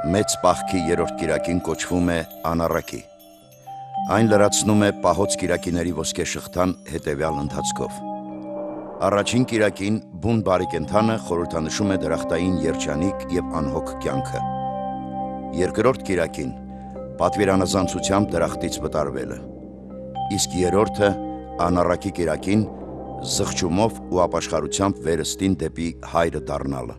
Մեծ պահքի երրորդ կիրակին կոչվում է անառակի։ Այն լրացնում է պահոց կիրակիների ոսկե շղթան հետևյալ ընթացքով։ Առաջին կիրակին բուն բարի կենդանը խորհրդանշում է դրախտային երջանիկ եւ անհոգ կյանքը։ Երկրորդ կիրակին պատվիրանազանցությամբ դրախտից վտարվելը։ Իսկ երրորդը անառակի կիրակին զղջումով ու ապաշխարությամբ վերստին դեպի հայրը դառնալը։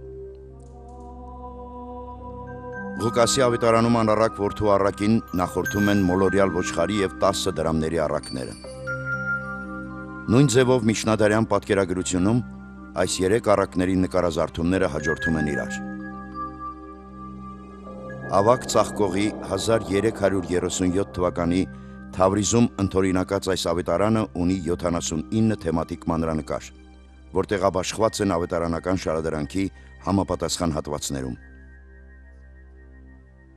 Ղուկասի ավետարանում անառակ որդու առակին նախորդում են մոլորյալ ոչխարի և 10 դրամների առակները։ Նույն ձևով միջնադարյան պատկերագրությունում այս 3 առակների նկարազարդումները հաջորդում են իրար։ Ավագ ծաղկողի 1337 թվականի Թավրիզում ընդօրինակած այս ավետարանը ունի 79 թեմատիկ մանրանկար, որտեղ ապաշխված են ավետարանական շարադրանքի համապատասխան հատվածներում։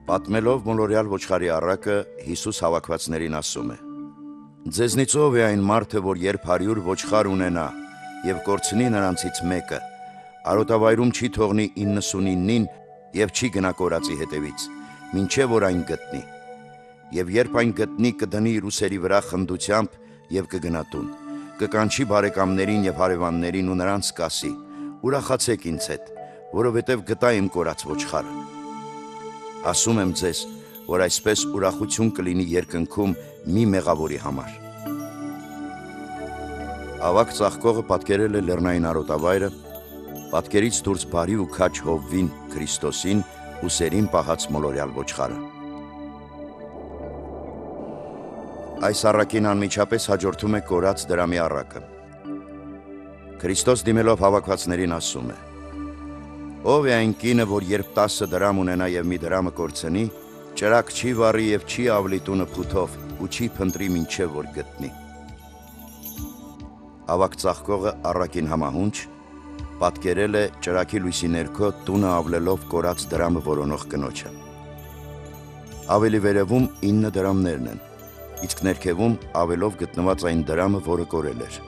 Պատմելով մոլորյալ ոչխարի առակը, Հիսուս հավաքվածներին ասում է. «Ձեզնից ով է այն մարդը, որ երբ 100 ոչխար ունենա և կորցնի նրանցից մեկը, արոտավայրում չի թողնի 99-ին և չի գնա կորածի հետևից, մինչև որ այն գտնի։ Եվ երբ այն գտնի, կդնի իր ուսերի վրա խնդությամբ և կգնա տուն, կկանչի բարեկամներին և հարևաններին ու նրանց կասի. ուրախացեք ինձ հետ, որովհետև գտա իմ կորած ոչխարը։ Ասում եմ ձեզ, որ այսպես ուրախություն կլինի երկնքում մի մեղավորի համար»։ Ավագ ծաղկողը պատկերել է լեռնային արոտավայրը, պատկերից դուրս բարի ու քաջ Հովվին, Քրիստոսին, ուսերին պահած մոլորյալ ոչխարը։ Այս առակին անմիջապես հաջորդում է կորած դրամի առակը։ Քրիստոս դիմելով հավաքվածներին ասում է. «Ով է այն կինը, որ երբ 10 դրամ ունենա և մի դրամը կորցնի, ճրակ չի վառի և չի ավլի տունը փութով ու չի փնտրի մինչև որ գտնի»։ Ավագ ծաղկողը առակին համահունչ պատկերել է ճրակի լույսի ներքո տունը ավլելով կորած դրամը որոնող կնոջը։ Ավելի վերևում 9 դրամներն են, իսկ ներքևում ավելով գտնված այն դրամը, որը կորել էր։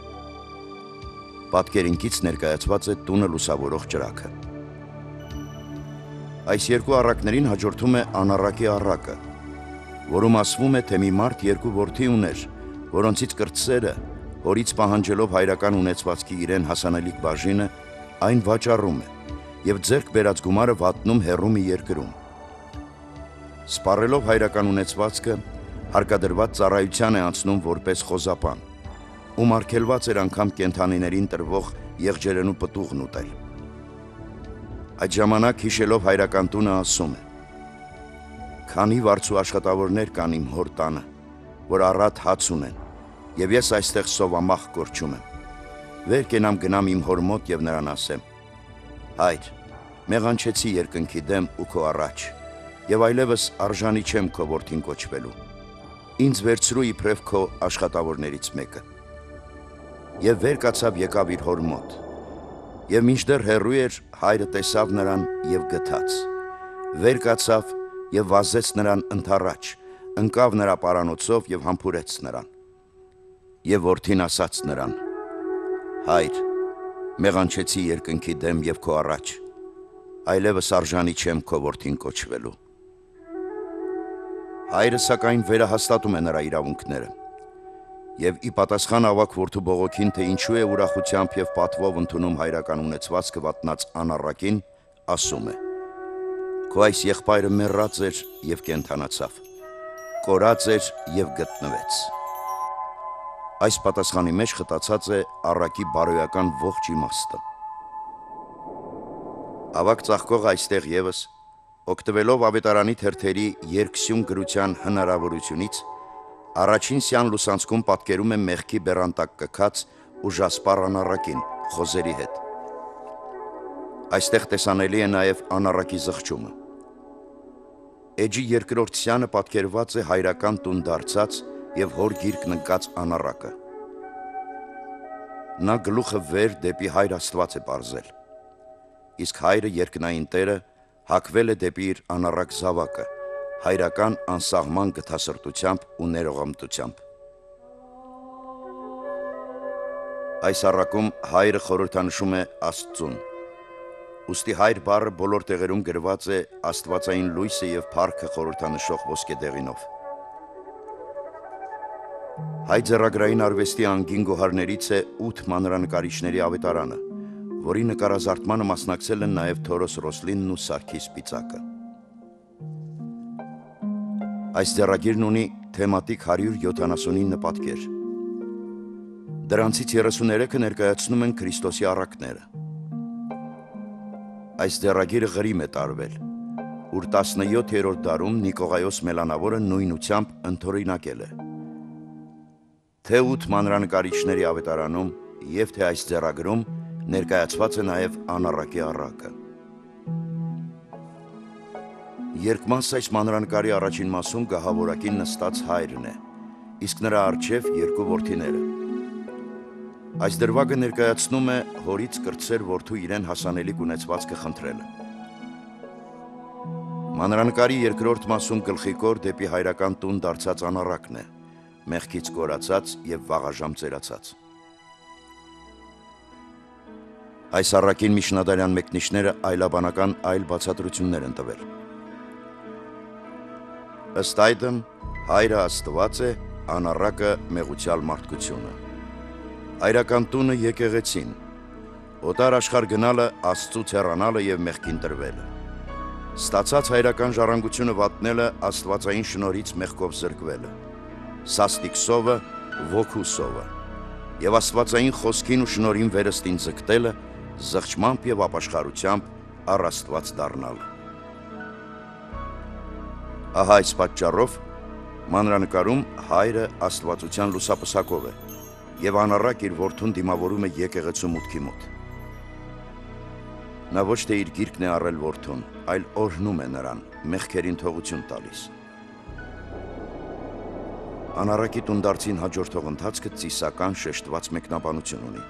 Պատկերինքից ներկայացված է տունը լուսավորող ճրակը։ Այս երկու առակներին հաջորդում է անառակի առակը, որում ասվում է, թե մի մարդ 2 որդի ուներ, որոնցից կրտսերը, հորից պահանջելով հայրական ունեցվածքի իրեն հասանելիք բաժինը, այն վաճառում է և ձեռք բերած գումարը վատնում հեռու մի երկրում։ Սպառելով հայրական ունեցվածքը, հարկադրված ծառայության է անցնում որպես խոզապան, ում արգելված էր անգամ կենդանիներին տրվող եղջերենու պտուղն ուտել։ Այդ ժամանակ հիշելով հայրական տունը ասում է. «Քանի վարձու աշխատավորներ կան իմ հոր տանը, որ առատ հաց ունեն, և ես այստեղ սովամահ կորչում եմ։ Վեր կենամ գնամ իմ հոր մոտ և նրան ասեմ. հայր, մեղանչեցի երկնքի դեմ ու քո առաջ, և այլևս արժանի չեմ քո որդին կոչվելու։ Ինձ վերցրու իբրև քո աշխատավորներից մեկը։ Եվ վեր կացավ եկավ իր հոր մոտ, և մինչդեռ հեռու էր, հայրը տեսավ նրան և գթաց, վեր կացավ և վազեց նրան ընդառաջ, ընկավ նրա պարանոցով և համբուրեց նրան։ Եվ որդին ասաց նրան. հայր, մեղանչեցի երկնքի դեմ և քո առաջ, այլևս արժանի չեմ քո որդին կոչվելու։ Հայրը սակայն վերահաստատում է նրա իրավունքները, և ի պատասխան ավագ որդու բողոքին, թե ինչու է ուրախությամբ և պատվով ընդունում հայրական ունեցվածքը վատնած անառակին, ասում է. «Քո այս եղբայրը մեռած էր և կենդանացավ, կորած էր և գտնվեց»։ Այս պատասխանի մեջ խտացած է առակի բարոյական ողջ իմաստը։ Ավագ ծաղկողը այստեղ ևս, օգտվելով ավետարանի թերթերի երկսյուն գրության հնարավորությունից, առաջին սյան լուսանցքում պատկերում է մեղքի բեռան տակ կքած ուժասպառ անառակին խոզերի հետ։ Այստեղ տեսանելի է նաև անառակի զղջումը։ Էջի երկրորդ սյանը պատկերված է հայրական տուն դարձած և հոր գիրկն ընկած անառակը։ Նա գլուխը վեր դեպի հայր Աստված է պարզել, իսկ հայրը երկնային Տերը հակվել է դեպի իր անառակ զավակը, հայրական անսահման գթասրտությամբ ու ներողամտությամբ։ Այս առակում հայրը խորհրդանշում է Աստծուն։ Ուստի հայր բառը բոլոր տեղերում գրված է աստվածային լույսը և փառքը խորհրդանշող ոսկե դեղինով։ Հայ ձեռագրային արվեստի անգին գոհարներից է 8 մանրանկարիչների ավետարանը, որի նկարազարդմանը մասնակցել են նաև Թորոս Ռոսլինն ու Սարգիս Պիծակը։ Այս ձեռագիրն ունի թեմատիկ 179 պատկեր։ Դրանցից 33-ը ներկայացնում են Քրիստոսի առակները։ Այս ձեռագիրը գրիմ է տարվել, ուր 17-րդ դարում Նիկողայոս Մելանավորը նույնությամբ ընդօրինակել է։ Թե 8 մանրանկարիչների ավետարանում և թե այս ձեռագրում ներկայացված է նաև անառակի առակը։ Երկմաս այս մանրանկարի առաջին մասում գահավորակին նստած հայրն է, իսկ նրա առջև երկու որդիները։ Այս դրվագը ներկայացնում է հորից կրտսեր որդու իրեն հասանելիք ունեցվածքը խնդրելը։ Մանրանկարի երկրորդ մասում գլխիկոր դեպի հայրական տուն դարձած անառակն է, մեղքից կորացած և վաղաժամ ծերացած։ Այս առակին միջնադարյան մեկնիչները այլաբանական այլ բացատրություններ են տվել։ Ըստ այդմ, հայրը Աստված է, անառակը մեղուցյալ մարդկությունը։ Հայրական տունը եկեղեցին, օտար աշխարհ գնալը Աստծուց հեռանալը և մեղքին տրվելը, ստացած հայրական ժառանգությունը վատնելը աստվածային շնորհից մեղքով զրկվելը, սաստիկ սովը, ոգու սովը և աստվածային խոսքին ու շնորհին վերստին ձգտելը, զղջմամբ և ապաշխարությամբ առ Աստված դառնալը։ Ահա այս պատճառով մանրանկարում հայրը աստվածության լուսապսակով է և անառակ իր որդուն դիմավորում է եկեղեցու մուտքի մոտ։ Նա ոչ թե իր գիրկն է առել որդուն, այլ օրհնում է նրան, մեղքերին թողություն տալիս։ Անառակի տունդարձին հաջորդող ընթացքը ծիսական շեշտված մեկնաբանություն ունի։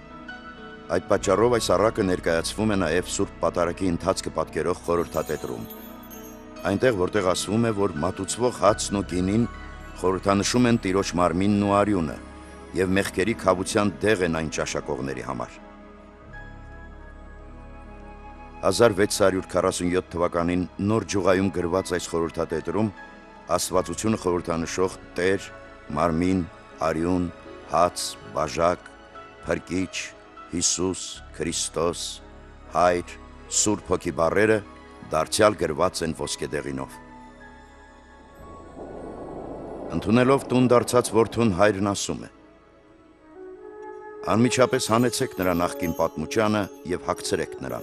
Այդ պատճառով այս առակը ներկայացվում է նաև Սուրբ Պատարագի ընթացքը պատկերող խորհրդատետրում, այնտեղ որտեղ ասվում է, որ մատուցվող հացն ու գինին խորհրդանշում են Տիրոջ մարմինն ու արյունը և մեղքերի քավության դեղ են այն ճաշակողների համար։ 1647 թվականին Նոր Ջուղայում գրված այս խորհրդատետրում աստվածությունը խորհրդանշող Տեր, մարմին, արյուն, հաց, բաժակ, փրկիչ, Հիսուս, Քրիստոս, Հայր, Սուրբ Հոգի բառերը դարձյալ գրված են ոսկե դեղինով։ Ընդունելով տուն դարձած որդուն հայրն ասում է. «Անմիջապես հանեցեք նրա նախկին պատմուճանը և հագցրեք նրան։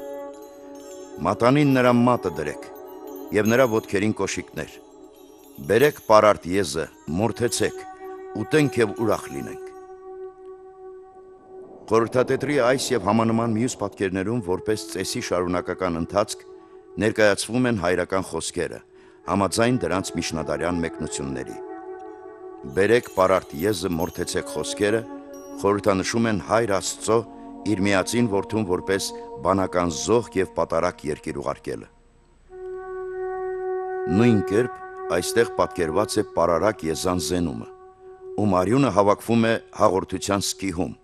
Մատանին նրա մատը դրեք և նրա ոտքերին կոշիկներ։ Բերեք պարարտ եզը, մորթեցեք, ուտենք և ուրախ լինենք»։ Խորհրդատետրի այս և համանման մյուս պատկերներում որպես ծեսի շարունակական ընթացք ներկայացվում են հայրական խոսքերը, համաձայն դրանց միջնադարյան մեկնությունների։ Բերեք պարարտ եզը, մորթեցեք խոսքերը խորհրդանշում են Հայր Աստծո իր միածին որդուն որպես բանական զոհ և պատարակ երկիր ուղարկելը։ Նույն կերպ այստեղ պատկերված է պարարակ եզան զենումը, ում արյունը հավաքվում է հաղորդության սկիհում,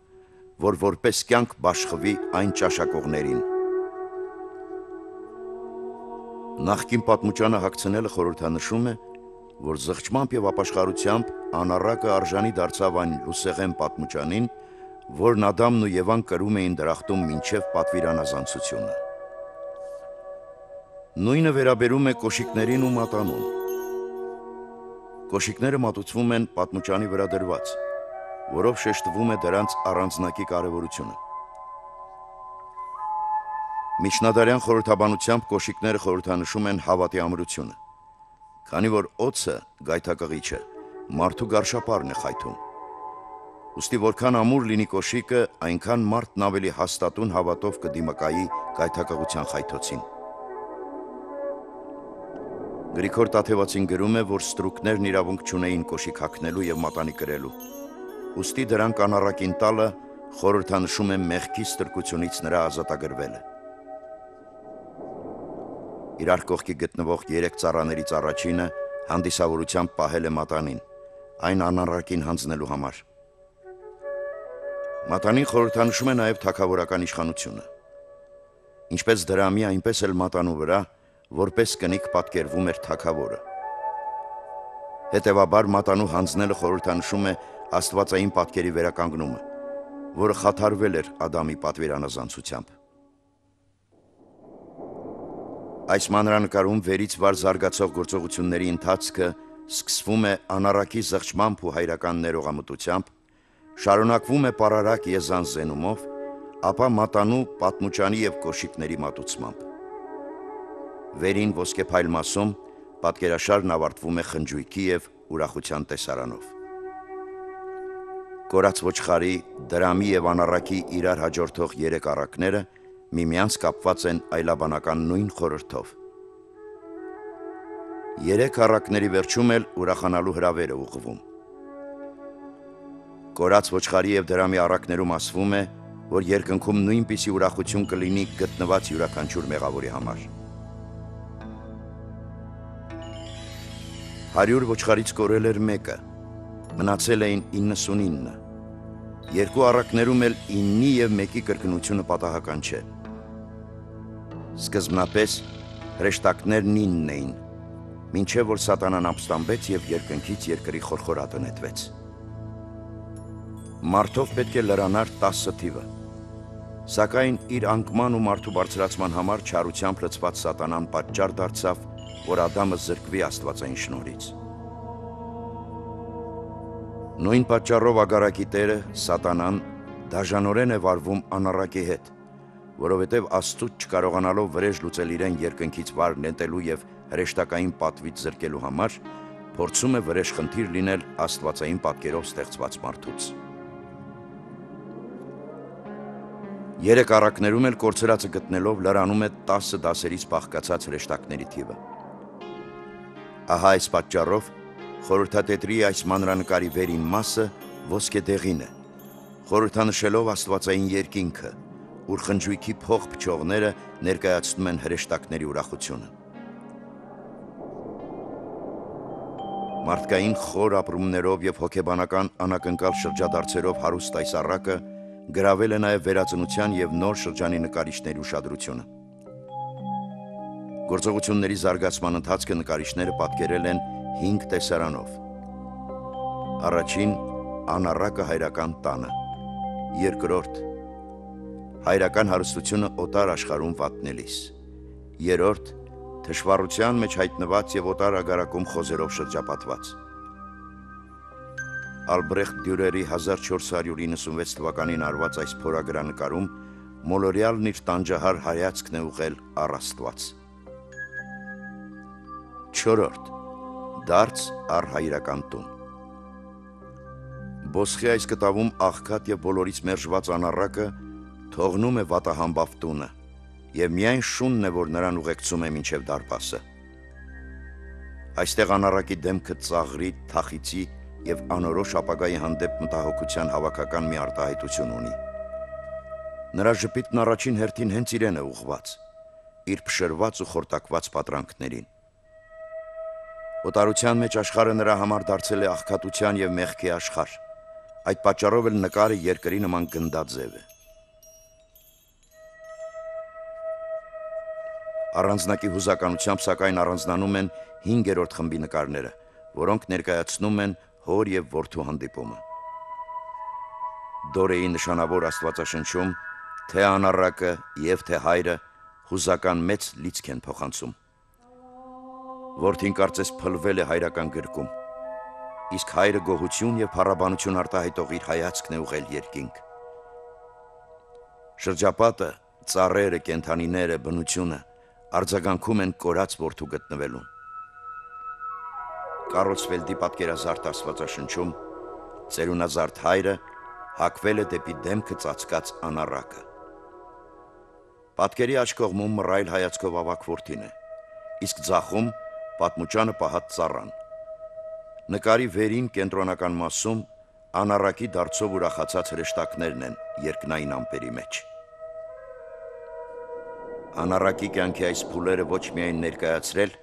որ որպես կյանք բաշխվի այն ճաշակողներին։ Նախկին պատմուճանը հագցնելը խորհրդանշում է, որ զղջմամբ և ապաշխարությամբ անառակը արժանի դարձավ այն լուսեղեն պատմուճանին, որն Ադամն ու Եվան կրում էին դրախտում մինչև պատվիրանազանցությունը։ Նույնը վերաբերում է կոշիկներին ու մատանուն։ Կոշիկները մատուցվում են պատմուճանի վրա դրված, որով շեշտվում է դրանց առանձնակի կարևորությունը։ Միջնադարյան խորհրդաբանությամբ կոշիկները խորհրդանշում են հավատի ամրությունը, քանի որ օձը, գայթակղիչը, մարդու գարշապարն է խայթում։ Ուստի որքան ամուր լինի կոշիկը, այնքան մարդն ավելի հաստատուն հավատով կդիմակայի գայթակղության խայթոցին։ Գրիգոր Տաթևացին գրում է, որ ստրուկներն իրավունք չունեին կոշիկ հագնելու եւ մատանի կրելու։ Ուստի դրանք անառակին տալը խորհրդանշում է մեղքի ստրկությունից նրա ազատագրվելը։ Իրար կողքի գտնվող 3 ծառաներից առաջինը հանդիսավորությամբ պահել է մատանին, այն անառակին հանձնելու համար։ Մատանին խորհրդանշում է նաև թագավորական իշխանությունը։ Ինչպես դրամի, այնպես էլ մատանու վրա որպես կնիկ պատկերվում էր թագավորը։ Հետևաբար մատանու հանձնելը խորհրդանշում է աստվածային պատկերի վերականգնումը, որը խաթարվել էր Ադամի պատվիրանազանցությամբ։ Այս մանրանկարում վերից վար զարգացող գործողությունների ընթացքը սկսվում է անառակի զղջմամբ ու հայրական ներողամտությամբ, շարունակվում է պարարակ եզան զենումով, ապա մատանու, պատմուճանի և կոշիկների մատուցմամբ։ Վերին ոսկեփայլ մասում պատկերաշարն ավարտվում է խնջույքի և ուրախության տեսարանով։ Կորած ոչխարի, դրամի և անառակի իրար հաջորդող 3 առակները միմյանց կապված են այլաբանական նույն խորհրդով։ 3 առակների վերջում էլ ուրախանալու հրավեր է ուղղվում։ Կորած ոչխարի և դրամի առակներում ասվում է, որ երկնքում նույնպիսի ուրախություն կլինի գտնված յուրաքանչյուր մեղավորի համար։ 100 ոչխարից կորել էր մեկը, մնացել էին 99, 2 առակներում էլ 9-ի և 1-ի կրկնությունը պատահական չէ։ Սկզբնապես հրեշտակներն 9 էին, մինչև որ սատանան ապստամբեց և երկնքից երկրի խորխորատը նետվեց։ Մարդով պետք է լրանար 10 թիվը, սակայն իր անկման ու մարդու բարձրացման համար չարությամբ լցված սատանան պատճառ դարձավ, որ Ադամը զրկվի աստվածային շնորհից։ Նույն պատճառով ագարակի տերը, սատանան, դաժանորեն է վարվում անառակի հետ, որովհետև Աստծուց չկարողանալով վրեժ լուծել իրեն երկնքից վար նետելու և հրեշտակային պատվից զրկելու համար, փորձում է վրեժ խնդիր լինել աստվածային պատկերով ստեղծված մարդուց։ 3 առակներում էլ կորցրածը գտնելով լրանում է 10 դասերից բաղկացած հրեշտակների թիվը։ Ահա այս պատճառով խորհրդատետրի այս մանրանկարի վերին մասը ոսկեդեղին է, խորհրդանշելով աստվածային երկինքը, ուր խնջույքի փող փչողները ներկայացնում են հրեշտակների ուրախությունը։ Մարդկային խոր ապրումներով և հոգեբանական անակնկալ շրջադարձերով հարուստ այս առակը գրավել է նաև վերածնության և նոր շրջանի նկարիչների ուշադրությունը։ Գործողությունների զարգացման ընթացքը նկարիչները պատկերել են 5 տեսարանով։ Առաջին՝ անառակը հայրական տանը, երկրորդ՝ հայրական հարստությունը օտար աշխարհում վատնելիս, երրորդ՝ թշվառության մեջ հայտնված և օտար ագարակում խոզերով շրջապատված։ Ալբրեխտ Դյուրերի 1496 թվականին արված այս փորագրանկարում մոլորյալն իր տանջահար հայացքն է ուղղել առ Աստված։ Չորրորդ՝ դարձ առ հայրական տուն։ Բոսխի այս կտավում աղքատ և բոլորից մերժված անառակը թողնում է վատահամբավ տունը և միայն շունն է, որ նրան ուղեկցում է մինչև դարպասը։ Այստեղ անառակի դեմքը ծաղրի, թախիծի և անորոշ ապագայի հանդեպ մտահոգության հավաքական մի արտահայտություն ունի։ Նրա ժպիտն առաջին հերթին հենց իրեն է ուղղված, իր փշրված ու խորտակված պատրանքներին։ Օտարության մեջ աշխարհը նրա համար դարձել է աղքատության և մեղքի աշխարհ, այդ պատճառով էլ նկարը երկրի նման գնդաձև է։ Առանձնակի հուզականությամբ սակայն առանձնանում են 5-րդ խմբի նկարները, որոնք ներկայացնում են հոր և որդու հանդիպումը։ Դորեի նշանավոր աստվածաշնչում թե անառակը և թե հայրը հուզական մեծ լիցք են փոխանցում։ Որդին կարծես փլվել է հայրական գրկում, իսկ հայրը գոհություն և փառաբանություն արտահայտող իր հայացքն է ուղղել երկինք։ Շրջապատը, ծառերը, կենդանիները, բնությունը արձագանքում են կորած որդու գտնվելուն։ Կարլսֆելդի պատկերազարդ աստվածաշնչում ծերունազարդ հայրը հակվել է դեպի դեմքը ծածկած անառակը։ Պատկերի աջ կողմում մռայլ հայացքով ավագ որդին է, իսկ ձախում պատմուճանը պահած ծառան։ Նկարի վերին կենտրոնական մասում անառակի դարձով ուրախացած հրեշտակներն են երկնային ամպերի մեջ։ Անառակի կյանքի այս փուլերը ոչ միայն ներկայացրել,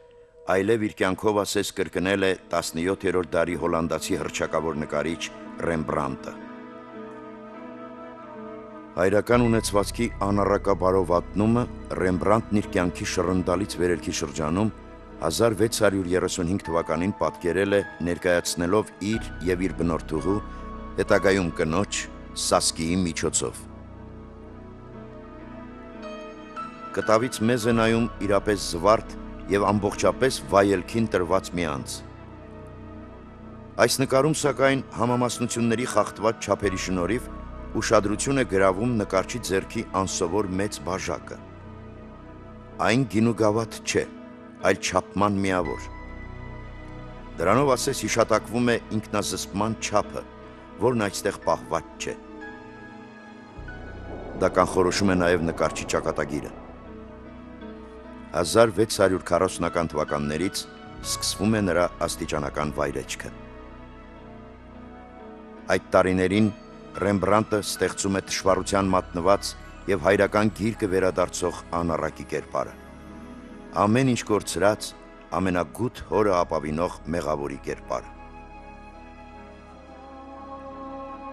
այլև իր կյանքով ասես կրկնել է 17-րդ դարի հոլանդացի հռչակավոր նկարիչ Ռեմբրանտը։ Հայրական ունեցվածքի անառակաբարով վատնումը Ռեմբրանտն իր կյանքի շռնդալից վերելքի շրջանում 1635 թվականին պատկերել է ներկայացնելով իր և իր բնորդուհու, հետագայում կնոջ Սասկիի միջոցով։ Կտավից մեզ է նայում իրապես զվարթ և ամբողջապես վայելքին տրված մի անձ։ Այս նկարում սակայն համամասնությունների խախտված չափերի շնորհիվ ուշադրություն է գրավում նկարչի ձեռքի անսովոր մեծ բաժակը։ Այն գինուգավաթ չէ, այլ չափման միավոր։ Դրանով ասես հիշատակվում է ինքնազսպման չափը, որն այստեղ պահված չէ։ Դա կանխորոշում է նաև նկարչի ճակատագիրը։ 1640-ական թվականներից սկսվում է նրա աստիճանական վայրեջքը։ Այդ տարիներին Ռեմբրանտը ստեղծում է թշվառության մատնված և հայրական գիրկը վերադարձող անառակի կերպարը։ Ամեն ինչ կորցրած, ամենագութ հորը ապավինող մեղավորի կերպարը։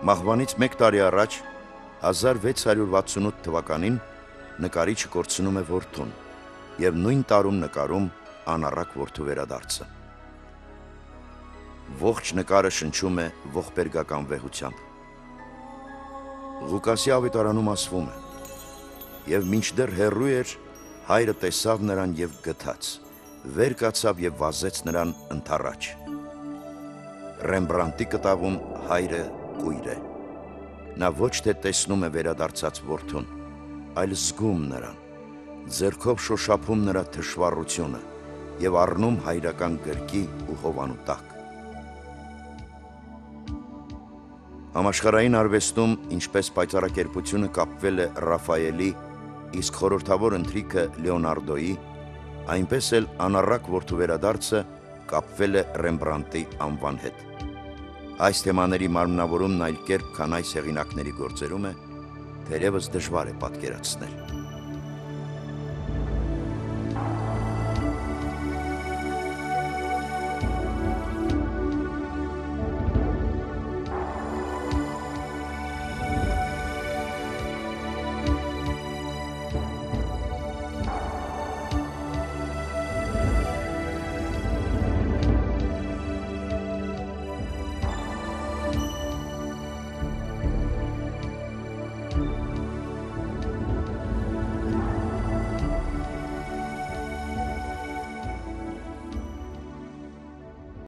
Մահվանից մեկ տարի առաջ, 1668 թվականին, նկարիչը կորցնում է որդուն և նույն տարում նկարում անառակ որդու վերադարձը։ Ողջ նկարը շնչում է ողբերգական վեհությամբ։ Ղուկասի ավետարանում ասվում է. «Եվ մինչդեռ հեռու էր, հայրը տեսավ նրան և գթաց, վեր կացավ և վազեց նրան ընդառաջ»։ Ռեմբրանտի կտավում հայրը կույր է։ Նա ոչ թե տեսնում է վերադարձած որդուն, այլ զգում նրան, ձեռքով շոշափում նրա թշվառությունը և առնում հայրական գրկի ու հովանու տակ։ Համաշխարհային արվեստում ինչպես պայծառակերպությունը կապվել է Ռաֆայելի, իսկ խորհրդավոր ընթրիքը Լեոնարդոյի, այնպես էլ անառակ որդու վերադարձը կապվել է Ռեմբրանտի անվան հետ։ Այս թեմաների մարմնավորումն այլ կերպ, քան այս հեղինակների գործերում է, թերևս դժվար է պատկերացնել։